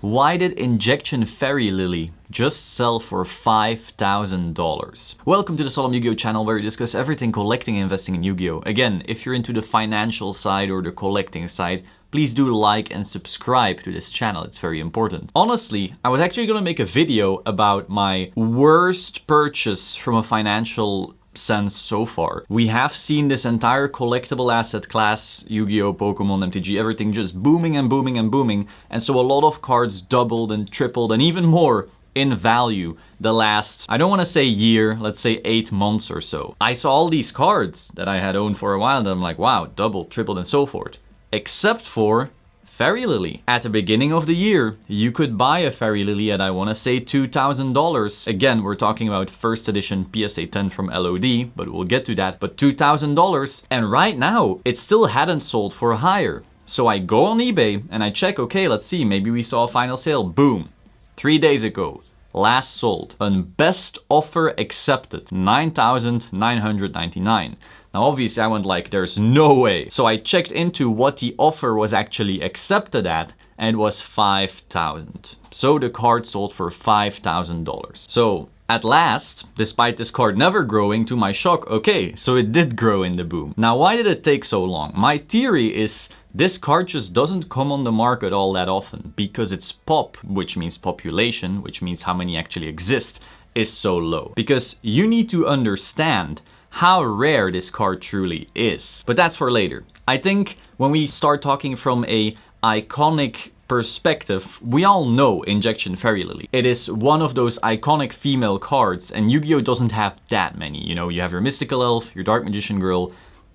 Why did Injection Fairy Lily just sell for $5,000? Welcome to the Solemn Yu-Gi-Oh channel where we discuss everything collecting and investing in Yu-Gi-Oh! Again, if you're into the financial side or the collecting side, please do like and subscribe to this channel, it's very important. Honestly, I was actually gonna make a video about my worst purchase from a financial sense so far. We have seen this entire collectible asset class, Yu-Gi-Oh, Pokemon, MTG, everything just booming and booming and booming. And so a lot of cards doubled and tripled and even more in value the last, I don't want to say year, let's say 8 months or so. I saw all these cards that I had owned for a while and I'm like, wow, doubled, tripled and so forth. Except for Fairy Lily. At the beginning of the year, you could buy a Fairy Lily at, I want to say, $2,000. Again, we're talking about first edition PSA 10 from LOD, but we'll get to that. But $2,000, and right now, it still hadn't sold for higher. So I go on eBay and I check, okay, let's see, maybe we saw a final sale. Boom. 3 days ago. Last sold. And best offer accepted. $9,999. Now obviously I went like, there's no way. So I checked into what the offer was actually accepted at, and it was $5,000. So the card sold for $5,000. So at last, despite this card never growing, to my shock, okay, so it did grow in the boom. Now why did it take so long? My theory is this card just doesn't come on the market all that often because its pop, which means population, which means how many actually exist, is so low. Because you need to understand how rare this card truly is. But that's for later. I think when we start talking from a iconic perspective, we all know Injection Fairy Lily. It is one of those iconic female cards, and Yu-Gi-Oh doesn't have that many. You know, you have your Mystical Elf, your Dark Magician Girl,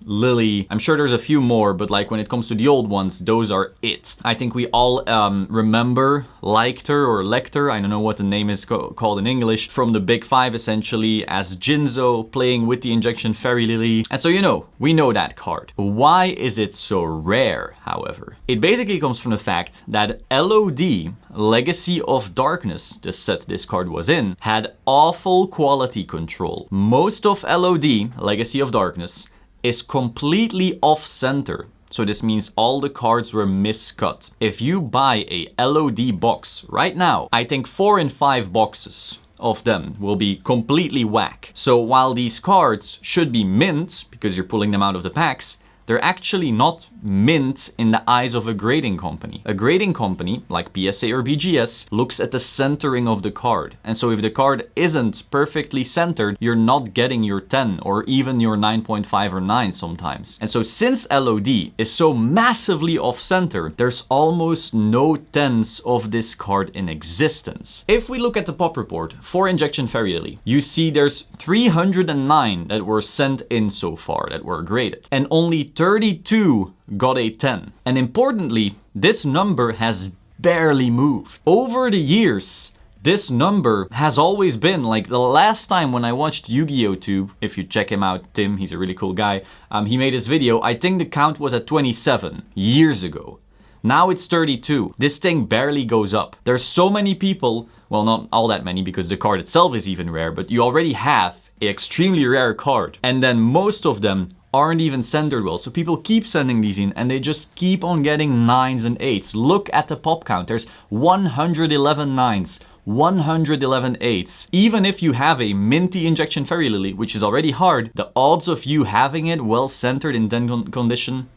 Lily. I'm sure there's a few more, but like when it comes to the old ones, those are it. I think we all remember Lictor or Lecter, I don't know what the name is called in English, from the Big Five essentially, as Jinzo playing with the Injection Fairy Lily. And so, you know, we know that card. Why is it so rare, however? It basically comes from the fact that LOD, Legacy of Darkness, the set this card was in, had awful quality control. Most of LOD, Legacy of Darkness, is completely off-center. So this means all the cards were miscut. If you buy a LOD box right now, I think 4 in 5 boxes of them will be completely whack. So while these cards should be mint, because you're pulling them out of the packs, they're actually not mint in the eyes of a grading company. A grading company, like PSA or BGS, looks at the centering of the card. And so if the card isn't perfectly centered, you're not getting your 10 or even your 9.5 or 9 sometimes. And so since LOD is so massively off-center, there's almost no 10s of this card in existence. If we look at the pop report for Injection Fairy Lily, you see there's 309 that were sent in so far that were graded. And only 32 got a 10. And importantly, this number has barely moved. Over the years, this number has always been, like the last time when I watched Yu-Gi-Oh Tube, if you check him out, Tim, he's a really cool guy, he made this video, I think the count was at 27 years ago. Now it's 32. This thing barely goes up. There's so many people, well not all that many because the card itself is even rare, but you already have an extremely rare card. And then most of them aren't even centered well. So people keep sending these in and they just keep on getting 9s and 8s. Look at the pop count. There's 111 9s, 111 8s. Even if you have a minty Injection Fairy Lily, which is already hard, the odds of you having it well centered in 10 condition,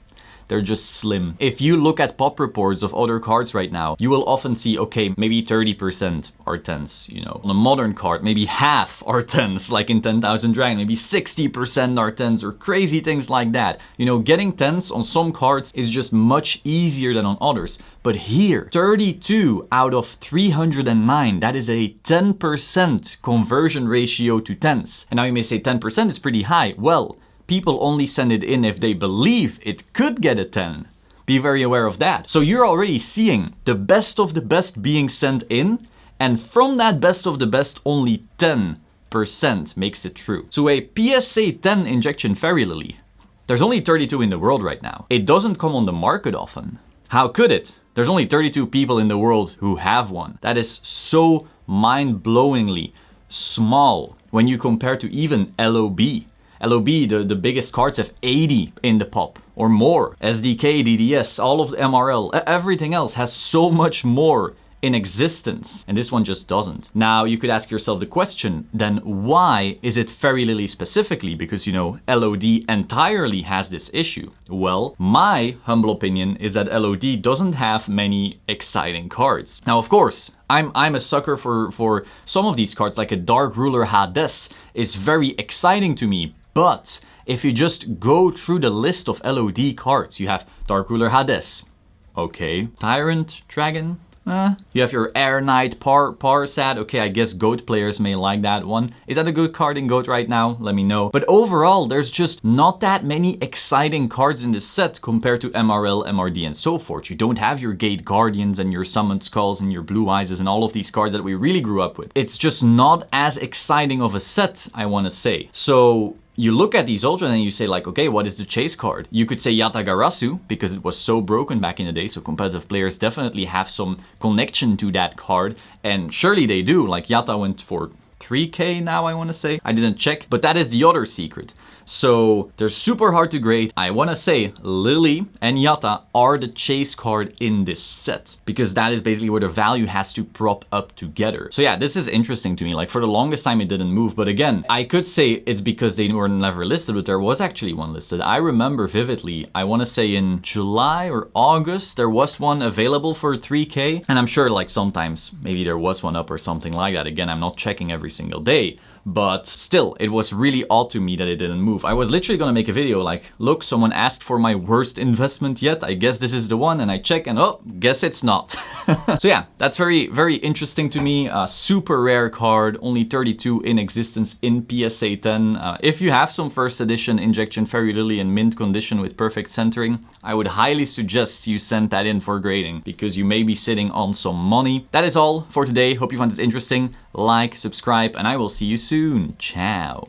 they're just slim. If you look at pop reports of other cards right now, you will often see, okay, maybe 30% are 10s, you know. On a modern card, maybe half are 10s, like in 10,000 Dragon, maybe 60% are 10s or crazy things like that. You know, getting 10s on some cards is just much easier than on others. But here, 32 out of 309, that is a 10% conversion ratio to 10s. And now you may say 10% is pretty high. Well, people only send it in if they believe it could get a 10. Be very aware of that. So you're already seeing the best of the best being sent in, and from that best of the best, only 10% makes it true. So a PSA 10 Injection Fairy Lily, there's only 32 in the world right now. It doesn't come on the market often. How could it? There's only 32 people in the world who have one. That is so mind-blowingly small when you compare to even LOB. LOB, the biggest cards have 80 in the pop or more. SDK, DDS, all of the MRL, everything else has so much more in existence, and this one just doesn't. Now, you could ask yourself the question, then why is it Fairy Lily specifically? Because, you know, LOD entirely has this issue. Well, my humble opinion is that LOD doesn't have many exciting cards. Now, of course, I'm a sucker for some of these cards, like a Dark Ruler Hades is very exciting to me, but if you just go through the list of LOD cards, you have Dark Ruler Hades, okay, Tyrant Dragon, you have your Air Knight Parsad. Okay, I guess GOAT players may like that one. Is that a good card in GOAT right now? Let me know. But overall, there's just not that many exciting cards in this set compared to MRL, MRD, and so forth. You don't have your Gate Guardians and your Summoned Skulls and your Blue Eyes and all of these cards that we really grew up with. It's just not as exciting of a set, I want to say. So you look at these Ultra and you say like, okay, what is the chase card? You could say Yatagarasu because it was so broken back in the day, so competitive players definitely have some connection to that card, and surely they do. Like Yatta went for 3k now, I want to say. I didn't check, but that is the other secret. So they're super hard to grade. I want to say Lily and Yatta are the chase card in this set, because that is basically where the value has to prop up together. So yeah, this is interesting to me. Like for the longest time it didn't move, but again, I could say it's because they were never listed, but there was actually one listed. I remember vividly, I want to say in July or August, there was one available for 3k. And I'm sure like sometimes maybe there was one up or something like that. Again, I'm not checking every single day. But still, it was really odd to me that it didn't move. I was literally gonna make a video like, look, someone asked for my worst investment yet. I guess this is the one, and I check and oh, guess it's not. So yeah, that's very, very interesting to me. Super rare card, only 32 in existence in PSA 10. If you have some first edition Injection Fairy Lily in mint condition with perfect centering, I would highly suggest you send that in for grading, because you may be sitting on some money. That is all for today. Hope you found this interesting. Like, subscribe, and I will see you soon. Ciao.